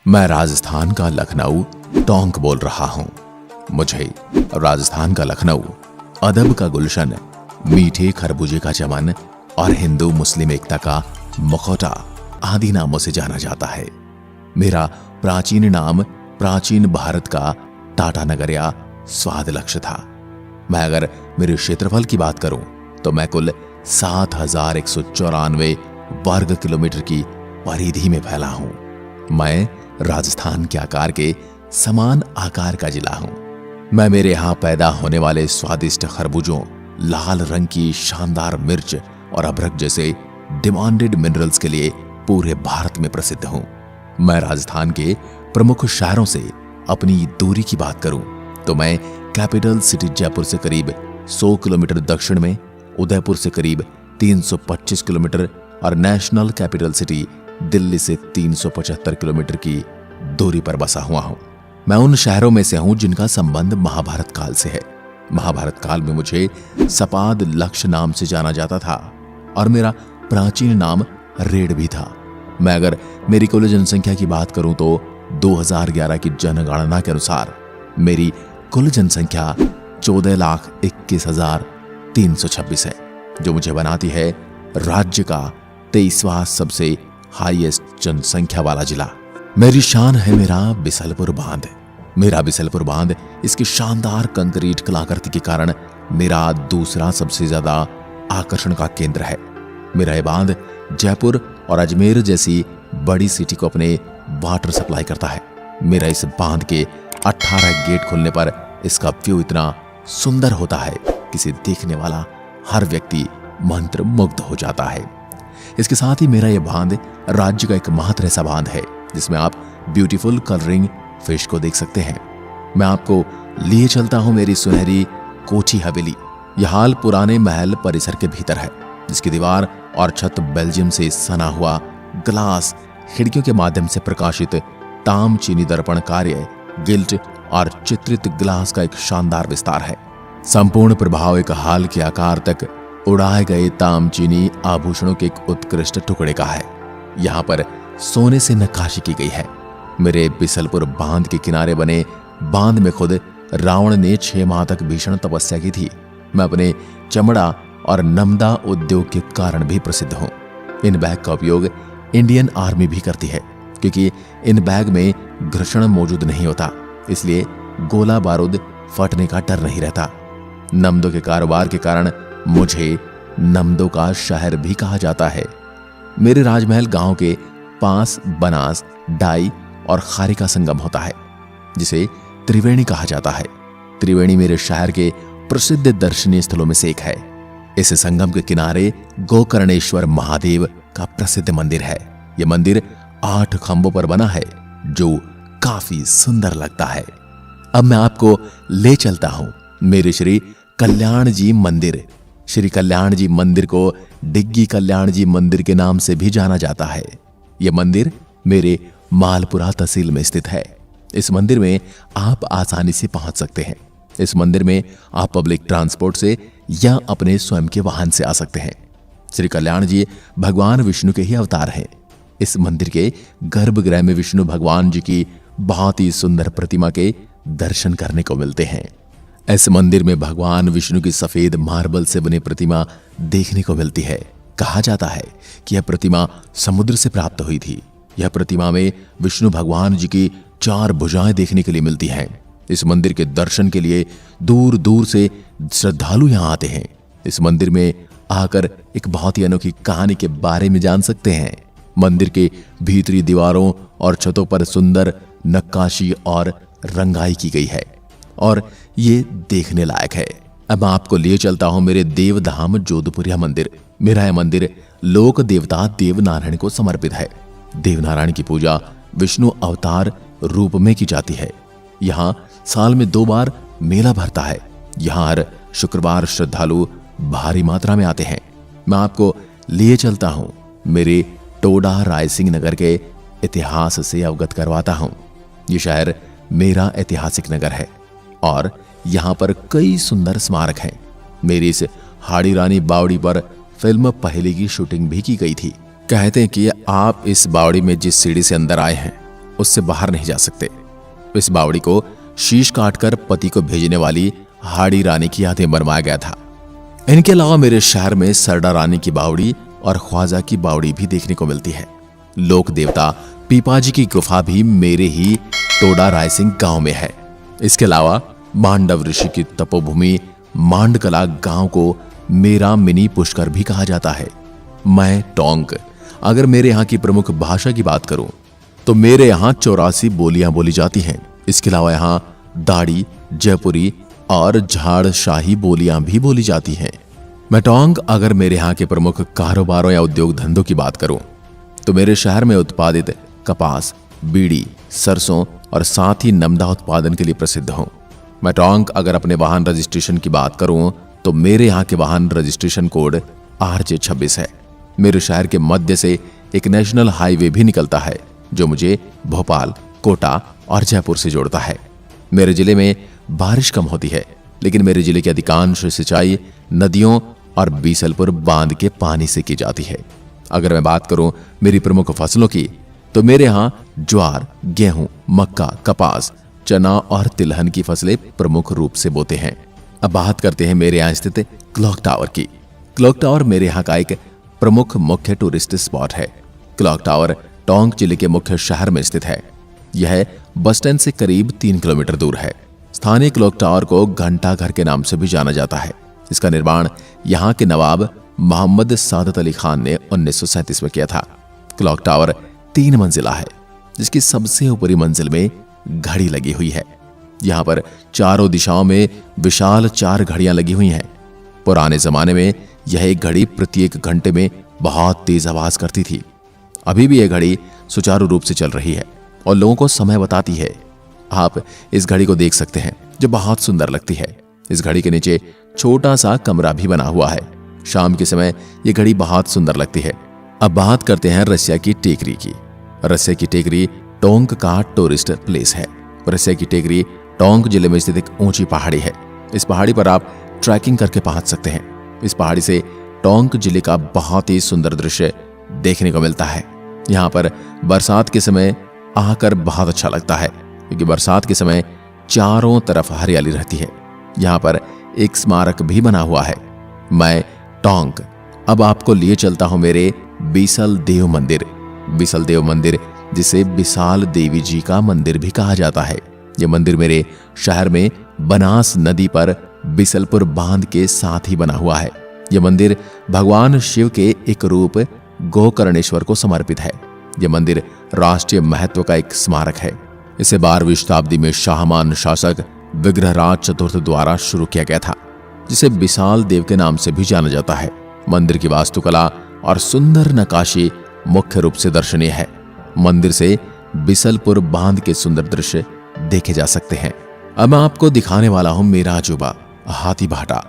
मैं राजस्थान का लखनऊ टोंक बोल रहा हूं। मुझे राजस्थान का लखनऊ अदब का गुलशन, मीठे खरबूजे का चमन और हिंदू मुस्लिम एकता का मुखौटा आदि नामों से जाना जाता है। मेरा प्राचीन नाम प्राचीन भारत का टाटा नगर या स्वाद लक्ष्य था। मैं अगर मेरे क्षेत्रफल की बात करूं तो मैं कुल 7,194 वर्ग किलोमीटर की परिधि में फैला हूं। मैं राजस्थान के आकार के समान आकार का जिला हूं। मैं मेरे यहां पैदा होने वाले स्वादिष्ट खरबूजों, लाल रंग की शानदार मिर्च और अदरक जैसे डिमांडेड मिनरल्स के लिए पूरे भारत में प्रसिद्ध हूं। मैं राजस्थान के प्रमुख शहरों से अपनी दूरी की बात करूं तो मैं कैपिटल सिटी जयपुर से करीब 100 किलोमीटर दक्षिण में, उदयपुर से करीब 325 किलोमीटर और नेशनल कैपिटल सिटी दिल्ली से 375 किलोमीटर की दूरी पर बसा हुआ हूं। मैं उन शहरों में से हूं जिनका संबंध महाभारत काल से है। महाभारत काल में मुझे सपाद लक्ष्य नाम से जाना जाता था और मेरा प्राचीन नाम रेड भी था। मैं अगर मेरी कुल जनसंख्या की बात करूं तो 2011 की जनगणना के अनुसार मेरी कुल जनसंख्या 14,21,326 है, जो मुझे बनाती है राज्य का 23वां सबसे हाईएस्ट जनसंख्या वाला जिला। मेरी शान है मेरा बिसलपुर बांध। मेरा बिसलपुर बांध इसकी शानदार कंक्रीट कलाकृति के कारण मेरा दूसरा सबसे ज्यादा आकर्षण का केंद्र है। मेरा यह बांध जयपुर और अजमेर जैसी बड़ी सिटी को अपने वाटर सप्लाई करता है। मेरा इस बांध के 18 गेट खुलने पर इसका व्यू इतना सुंदर होता है कि इसे देखने वाला हर व्यक्ति मंत्रमुग्ध हो जाता है। इसके साथ ही मेरा यह बांध राज्य का एकमात्र ऐसा बांध है जिसमें आप ब्यूटीफुल कलरिंग फिश को देख सकते हैं। मैं आपको लिए चलता हूं मेरी सुनहरी कोठी हवेली। यह हाल पुराने महल परिसर के भीतर है, जिसकी दीवार और छत बेल्जियम से सना हुआ ग्लास, खिड़कियों के माध्यम से प्रकाशित ताम चीनी दर्पण कार्य, गिल्ट और चित्रित ग्लास का एक शानदार विस्तार है। संपूर्ण प्रभाव एक हाल के आकार तक उड़ाए गए ताम चीनी आभूषणों के एक उत्कृष्ट टुकड़े का है। यहाँ पर सोने से नक्काशी की गई है। मेरे बिसलपुर बांध के किनारे बने बांध में खुद रावण ने 6 माह तक भीषण तपस्या की थी। मैं अपने चमड़ा और नमदा उद्योग के कारण भी प्रसिद्ध हूं। इन बैग का उपयोग इंडियन आर्मी भी करती है, क्योंकि इन बैग में घर्षण मौजूद नहीं होता, इसलिए गोला बारूद फटने का डर नहीं रहता। नमदों के कारोबार के कारण मुझे नमदों का शहर भी कहा जाता है। मेरे राजमहल गांव के पास बनास, डाई और खारी का संगम होता है, जिसे त्रिवेणी कहा जाता है। त्रिवेणी मेरे शहर के प्रसिद्ध दर्शनीय स्थलों में से एक है। इस संगम के किनारे गोकर्णेश्वर महादेव का प्रसिद्ध मंदिर है। यह मंदिर 8 खंभों पर बना है, जो काफी सुंदर लगता है। अब मैं आपको ले चलता हूं मेरे श्री कल्याण जी मंदिर। श्री कल्याण जी मंदिर को डिग्गी कल्याण जी मंदिर के नाम से भी जाना जाता है। यह मंदिर मेरे मालपुरा तहसील में स्थित है। इस मंदिर में आप आसानी से पहुंच सकते हैं। इस मंदिर में आप पब्लिक ट्रांसपोर्ट से या अपने स्वयं के वाहन से आ सकते हैं। श्री कल्याण जी भगवान विष्णु के ही अवतार हैं। इस मंदिर के गर्भगृह में विष्णु भगवान जी की बहुत ही सुंदर प्रतिमा के दर्शन करने को मिलते हैं। इस मंदिर में भगवान विष्णु की सफेद मार्बल से बनी प्रतिमा देखने को मिलती है। कहा जाता है कि यह प्रतिमा समुद्र से प्राप्त हुई थी। यह प्रतिमा में विष्णु भगवान जी की 4 भुजाएं देखने के लिए मिलती हैं। इस मंदिर के दर्शन के लिए दूर दूर से श्रद्धालु यहाँ आते हैं। इस मंदिर में आकर एक बहुत ही अनोखी कहानी के बारे में जान सकते हैं। मंदिर के भीतरी दीवारों और छतों पर सुंदर नक्काशी और रंगाई की गई है और ये देखने लायक है। अब मैं आपको लिए चलता हूं मेरे देवधाम जोधपुरिया मंदिर। मेरा यह मंदिर लोक देवता देवनारायण को समर्पित है। देवनारायण की पूजा विष्णु अवतार रूप में की जाती है। यहाँ साल में 2 बार मेला भरता है। यहाँ हर शुक्रवार श्रद्धालु भारी मात्रा में आते हैं। मैं आपको लिए चलता हूं मेरे टोडा रायसिंह नगर के इतिहास से अवगत करवाता हूं। यह शहर मेरा ऐतिहासिक नगर है और यहाँ पर कई सुंदर स्मारक हैं। मेरी इस हाड़ी रानी बावड़ी पर फिल्म पहली की शूटिंग भी की गई थी। कहते हैं कि आप इस बावड़ी में जिस सीढ़ी से अंदर आए हैं उससे बाहर नहीं जा सकते। इस बावड़ी को शीश काटकर पति को भेजने वाली हाड़ी रानी की यादें बनवाया गया था। इनके अलावा मेरे शहर में सरडा रानी की बावड़ी और ख्वाजा की बावड़ी भी देखने को मिलती है। लोक देवता पीपाजी की गुफा भी मेरे ही टोडा रायसिंह गांव में है। इसके अलावा मांडव ऋषि की तपोभूमि मांडकला गांव को मेरा मिनी पुष्कर भी कहा जाता है। मैं टोंक, अगर मेरे यहाँ की प्रमुख भाषा की बात करूं तो मेरे यहाँ 84 बोलियां बोली जाती हैं। इसके अलावा यहाँ दाड़ी, जयपुरी और झाड़शाही बोलियां भी बोली जाती हैं। मैं टोंक, अगर मेरे यहाँ के प्रमुख कारोबारों या उद्योग धंधों की बात करूं तो मेरे शहर में उत्पादित कपास, बीड़ी, सरसों और साथ ही नमदा उत्पादन के लिए प्रसिद्ध हूं। मैं टोंक, अगर अपने वाहन रजिस्ट्रेशन की बात करूं तो मेरे यहाँ के वाहन रजिस्ट्रेशन कोड RJ26 है। मेरे शहर के मध्य से एक नेशनल हाईवे भी निकलता है जो मुझे भोपाल, कोटा और जयपुर से जोड़ता है। मेरे जिले में बारिश कम होती है, लेकिन मेरे जिले की अधिकांश सिंचाई नदियों और बीसलपुर बांध के पानी से की जाती है। अगर मैं बात करूं मेरी प्रमुख फसलों की तो मेरे यहाँ ज्वार, गेहूं, मक्का, कपास, चना और तिलहन की फसलें प्रमुख रूप से बोते हैं। अब बात करते हैं मेरे यहाँ स्थित क्लॉक टावर की। क्लॉक टावर मेरे यहाँ का एक प्रमुख मुख्य टूरिस्ट स्पॉट है। क्लॉक टावर टोंक जिले के मुख्य शहर में स्थित है। यह बस स्टैंड से करीब 3 किलोमीटर दूर है। स्थानीय क्लॉक टावर को घंटा घर के नाम से भी जाना जाता है। इसका निर्माण यहाँ के नवाब मोहम्मद सादत अली खान ने 1937 में किया था। क्लॉक टावर 3 मंजिला है, जिसकी सबसे ऊपरी मंजिल में घड़ी लगी हुई है। यहाँ पर चारों दिशाओं में विशाल 4 घड़ियां लगी हुई हैं। पुराने जमाने में यह एक घड़ी प्रत्येक घंटे में बहुत तेज आवाज करती थी। अभी भी यह घड़ी सुचारू रूप से चल रही है और लोगों को समय बताती है। आप इस घड़ी को देख सकते हैं जो बहुत सुंदर लगती है। इस घड़ी के नीचे छोटा सा कमरा भी बना हुआ है। शाम के समय यह घड़ी बहुत सुंदर लगती है। अब बात करते हैं रसिया की टेकरी की। रसिया की टेकरी टोंक का टूरिस्ट प्लेस है। रसिया की टेकरी टोंक जिले में स्थित एक ऊंची पहाड़ी है। इस पहाड़ी पर आप ट्रैकिंग करके पहुंच सकते हैं। इस पहाड़ी से टोंक जिले का बहुत ही सुंदर दृश्य देखने को मिलता है। यहाँ पर बरसात के समय आकर बहुत अच्छा लगता है, क्योंकि बरसात के समय चारों तरफ हरियाली रहती है। यहाँ पर एक स्मारक भी बना हुआ है। मैं टोंक अब आपको लिए चलता हूं मेरे बीसल देव मंदिर। बीसल देव मंदिर, जिसे बिसाल देवी जी का मंदिर भी कहा जाता है। यह मंदिर मेरे शहर में बनास नदी पर बिसलपुर बांध के साथ ही बना हुआ है। यह मंदिर भगवान शिव के एक रूप गोकर्णेश्वर को समर्पित है। यह मंदिर राष्ट्रीय महत्व का एक स्मारक है। इसे 12वीं शताब्दी में शाहमान शासक विग्रहराज चतुर्थ द्वारा शुरू किया गया था, जिसे बिसाल देव के नाम से भी जाना जाता है। मंदिर की वास्तुकला और सुंदर नक्काशी मुख्य रूप से दर्शनीय है। मंदिर से बिसलपुर बांध के सुंदर दृश्य देखे जा सकते हैं। अब मैं आपको दिखाने वाला हूं मेरा अजूबा हाथीभाटा।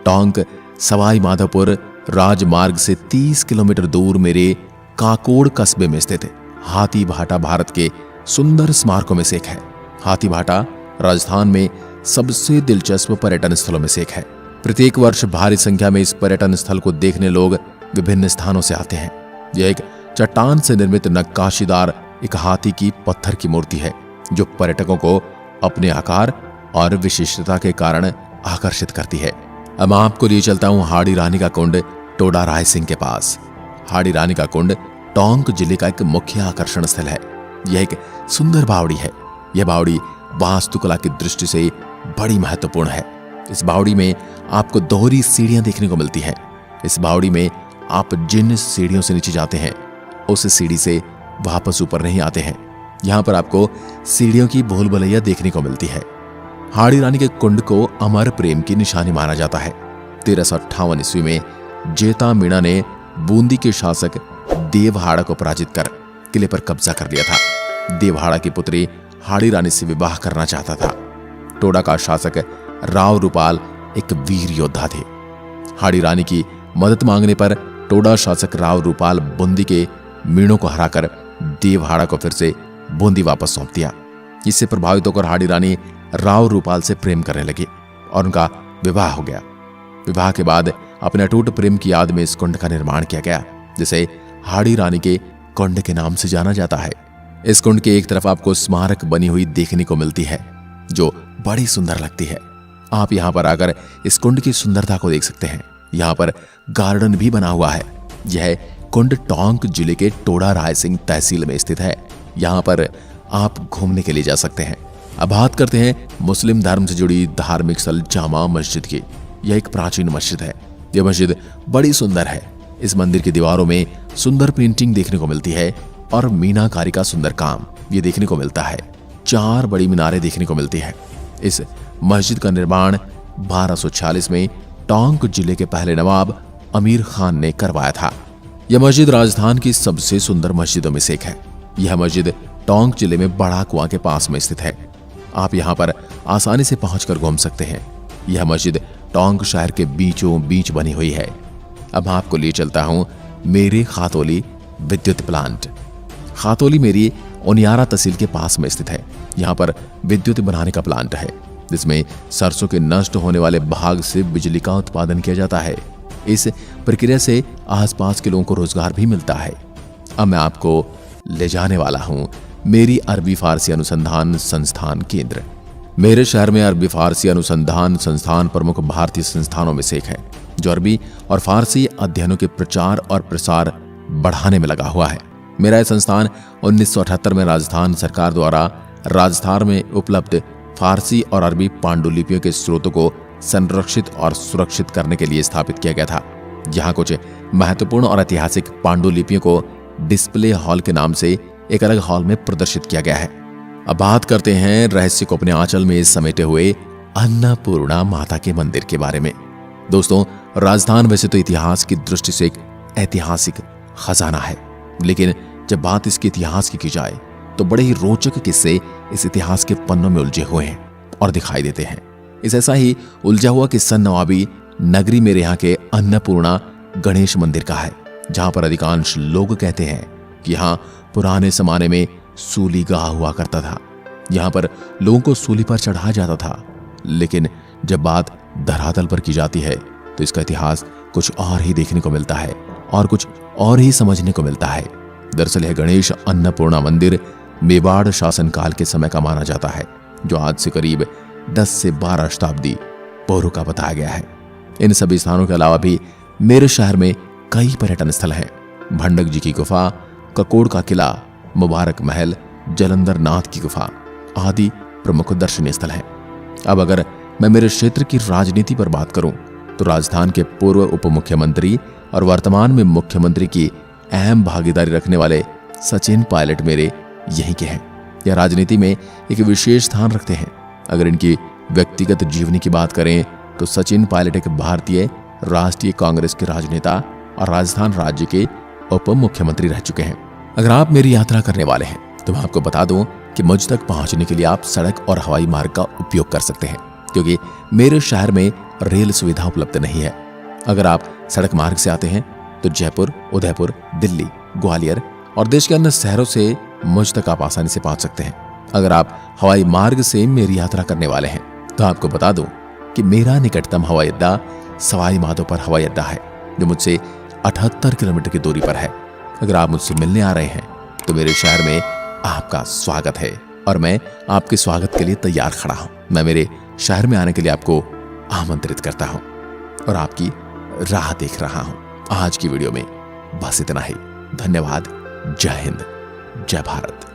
टोंक सवाई माधोपुर राजमार्ग से 30 किलोमीटर दूर मेरे काकोड़ कस्बे में स्थित हाथीभाटा भारत के सुंदर स्मारकों में से एक है। हाथीभाटा राजस्थान में सबसे दिलचस्प पर्यटन स्थलों में से एक है। प्रत्येक वर्ष भारी संख्या में इस पर्यटन स्थल को देखने लोग विभिन्न स्थानों से आते हैं। यह एक चट्टान से निर्मित नक्काशीदार एक हाथी की पत्थर की मूर्ति है, जो पर्यटकों को अपने आकार और विशिष्टता के कारण आकर्षित करती है। अब मैं आपको लिए चलता हूं हाड़ी रानी का कुंड टोडा रायसिंह के पास। हाड़ी रानी का कुंड टोंक जिले का एक मुख्य आकर्षण स्थल है। यह एक सुंदर बावड़ी है। यह बावड़ी वास्तुकला की दृष्टि से बड़ी महत्वपूर्ण है। इस बावड़ी में आपको दोहरी सीढ़ियां देखने को मिलती हैं। इस बावड़ी में आप जिन सीढ़ियों से नीचे जाते हैं, उस सीढ़ी से वापस ऊपर नहीं आते हैं। यहाँ पर आपको सीढ़ियों की भूल भुलैया देखने को मिलती है। हाड़ी रानी के कुंड को अमर प्रेम की निशानी माना जाता है। 1358 ईस्वी में जेता मीणा ने बूंदी के शासक देवहाड़ा को पराजित कर किले पर कब्जा कर लिया था। देवहाड़ा की पुत्री हाड़ी रानी से विवाह करना चाहता था। टोडा का शासक राव रूपाल एक वीर योद्धा थे। हाड़ी रानी की मदद मांगने पर टोडा शासक राव रूपाल बूंदी के मीणों को हराकर देवहाड़ा को फिर से बूंदी वापस सौंप दिया। इससे प्रभावित होकर हाड़ी रानी राव रूपाल से प्रेम करने लगी और उनका विवाह हो गया। विवाह के बाद अपने अटूट प्रेम की याद में इस कुंड का निर्माण किया गया, जिसे हाड़ी रानी के कुंड के नाम से जाना जाता है। इस कुंड के एक तरफ आपको स्मारक बनी हुई देखने को मिलती है जो बड़ी सुंदर लगती है। आप यहाँ पर आकर इस कुंड की सुंदरता को देख सकते हैं। यहाँ पर गार्डन भी बना हुआ है। यह कुंड टोंक जिले के टोडा रायसिंह तहसील में स्थित है। यहाँ पर आप घूमने के लिए जा सकते हैं। अब बात करते हैं मुस्लिम धर्म से जुड़ी धार्मिक स्थल जामा मस्जिद की। यह एक प्राचीन मस्जिद है। यह मस्जिद बड़ी सुंदर है। इस मंदिर की दीवारों में सुंदर पेंटिंग देखने को मिलती है और मीनाकारी का सुंदर काम ये देखने को मिलता है। 4 बड़ी मीनारें देखने को मिलती है। इस मस्जिद का निर्माण 1246 में टोंक जिले के पहले नवाब अमीर खान ने करवाया था। यह मस्जिद राजस्थान की सबसे सुंदर मस्जिदों में से एक है। यह मस्जिद टोंक जिले में बड़ा कुआं के पास में स्थित है। आप यहाँ पर आसानी से पहुंचकर घूम सकते हैं। यह मस्जिद टोंक शहर के बीचों बीच बनी हुई है। अब आपको ले चलता हूं मेरे खातौली विद्युत प्लांट। खातौली मेरी उनियारा तहसील के पास में स्थित है। यहाँ पर विद्युत बनाने का प्लांट है जिसमें सरसों के नष्ट होने वाले भाग से बिजली का उत्पादन किया जाता है। इस प्रक्रिया से आसपास के लोगों को रोजगार भी मिलता है। अब मैं आपको ले जाने वाला हूं मेरी अरबी फारसी अनुसंधान संस्थान केंद्र। मेरे शहर में अरबी फारसी अनुसंधान संस्थान प्रमुख भारतीय संस्थानों में से एक है जो अरबी और फारसी अध्ययनों के प्रचार और प्रसार बढ़ाने में लगा हुआ है। मेरा यह संस्थान 1978 में राजस्थान सरकार द्वारा राजस्थान में उपलब्ध फारसी और अरबी पांडुलिपियों के स्रोतों को संरक्षित और सुरक्षित करने के लिए स्थापित किया गया था। यहाँ कुछ महत्वपूर्ण और ऐतिहासिक पांडुलिपियों को डिस्प्ले हॉल के नाम से एक अलग हॉल में प्रदर्शित किया गया है। अब बात करते हैं रहस्य को अपने आंचल में समेटे हुए अन्नपूर्णा माता के मंदिर के बारे में। दोस्तों, राजस्थान वैसे तो इतिहास की दृष्टि से एक ऐतिहासिक खजाना है, लेकिन जब बात इसके इतिहास की जाए तो बड़े ही रोचक किस्से इस इतिहास के पन्नों में उलझे हुए हैं और दिखाई देते हैं। इस ऐसा ही उलझा हुआ किस्सा नवाबी नगरी मेरे यहाँ के अन्नपूर्णा गणेश मंदिर का है, जहां पर अधिकांश लोग कहते हैं कि यहाँ पुराने जमाने में सूली गाह हुआ करता था। यहाँ पर लोगों को सूली पर चढ़ाया जाता था। लेकिन जब बात धरातल पर की जाती है तो इसका इतिहास कुछ और ही देखने को मिलता है और कुछ और ही समझने को मिलता है। दरअसल यह गणेश अन्नपूर्णा मंदिर मेवाड़ शासनकाल के समय का माना जाता है, जो आज से करीब 10 से 12 शताब्दी पूर्व का बताया गया है। इन सभी स्थानों के अलावा भी मेरे शहर में कई पर्यटन स्थल हैं। भंडक जी की गुफा, ककोड़ का किला, मुबारक महल, जलंधर नाथ की गुफा आदि प्रमुख दर्शनीय स्थल हैं। अब अगर मैं मेरे क्षेत्र की राजनीति पर बात करूं तो राजस्थान के पूर्व उप मुख्यमंत्री और वर्तमान में मुख्यमंत्री की अहम भागीदारी रखने वाले सचिन पायलट मेरे यहीं के हैं। यह राजनीति में एक विशेष स्थान रखते हैं। अगर इनकी व्यक्तिगत जीवनी की बात करें तो सचिन पायलट एक भारतीय राष्ट्रीय कांग्रेस के राजनेता और राजस्थान राज्य के उप मुख्यमंत्री रह चुके हैं। अगर आप मेरी यात्रा करने वाले हैं तो मैं आपको बता दूं कि मुझ तक पहुंचने के लिए आप सड़क और हवाई मार्ग का उपयोग कर सकते हैं, क्योंकि मेरे शहर में रेल सुविधा उपलब्ध नहीं है। अगर आप सड़क मार्ग से आते हैं तो जयपुर, उदयपुर, दिल्ली, ग्वालियर और देश के अन्य शहरों से मुझ तक आप आसानी से पहुंच सकते हैं। अगर आप हवाई मार्ग से मेरी यात्रा करने वाले हैं तो आपको बता दूं कि मेरा निकटतम हवाई अड्डा सवाई माधोपुर हवाई अड्डा है, जो मुझसे 78 किलोमीटर की दूरी पर है। अगर आप मुझसे मिलने आ रहे हैं तो मेरे शहर में आपका स्वागत है और मैं आपके स्वागत के लिए तैयार खड़ा हूं। मैं मेरे शहर में आने के लिए आपको आमंत्रित करता हूं और आपकी राह देख रहा हूं। आज की वीडियो में बस इतना ही। धन्यवाद। जय हिंद, जय भारत।